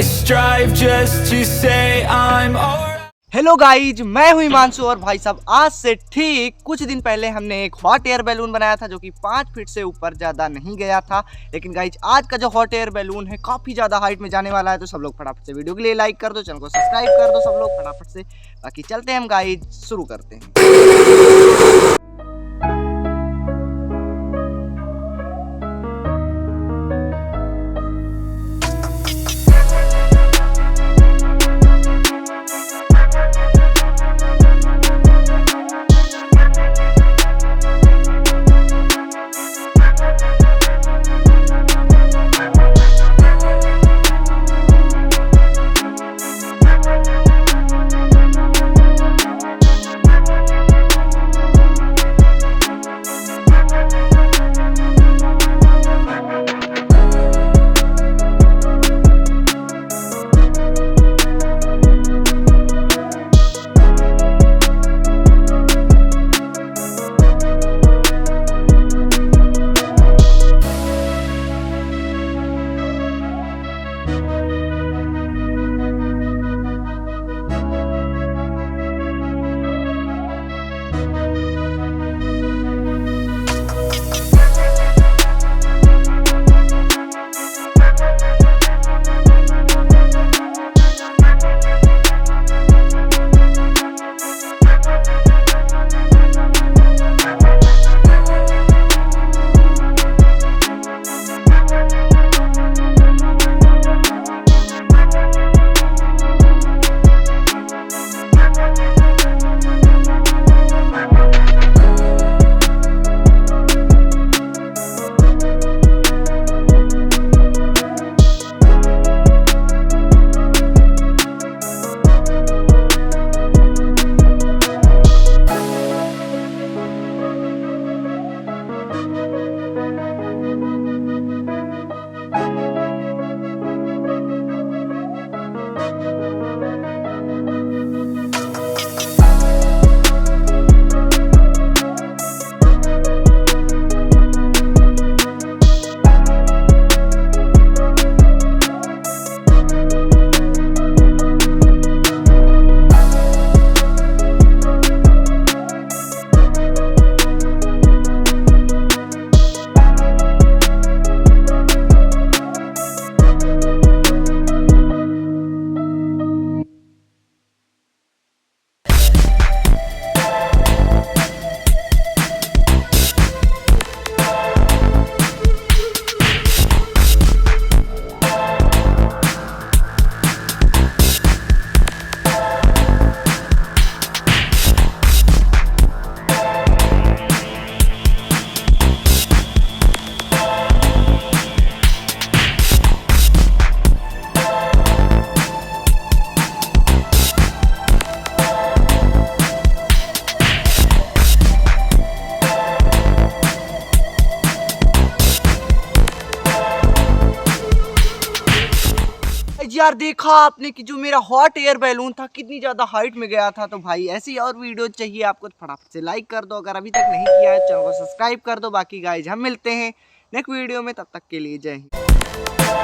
strive just to say I'm alright. Hello guys, मैं हूं हिमांशु और भाई साहब आज से ठीक कुछ दिन पहले हमने एक हॉट एयर बैलून बनाया था जो कि 5 फीट से ऊपर ज़्यादा नहीं गया था। लेकिन गाइज आज का जो हॉट एयर बैलून है काफ़ी ज़्यादा हाइट में जाने वाला है, तो सब लोग फटाफट से वीडियो के लिए लाइक कर दो, चैनल को सब्सक्राइब कर दो सब लोग फटाफट से। बाकी चलते हैं हम गाइज, शुरू करते हैं। यार देखा आपने कि जो मेरा हॉट एयर बैलून था कितनी ज़्यादा हाइट में गया था। तो भाई ऐसी और वीडियो चाहिए आपको तो फटाफट से लाइक कर दो, अगर अभी तक नहीं किया है चैनल को सब्सक्राइब कर दो। बाकी गाइज हम मिलते हैं नेक्स्ट वीडियो में, तब तक के लिए जय हिंद।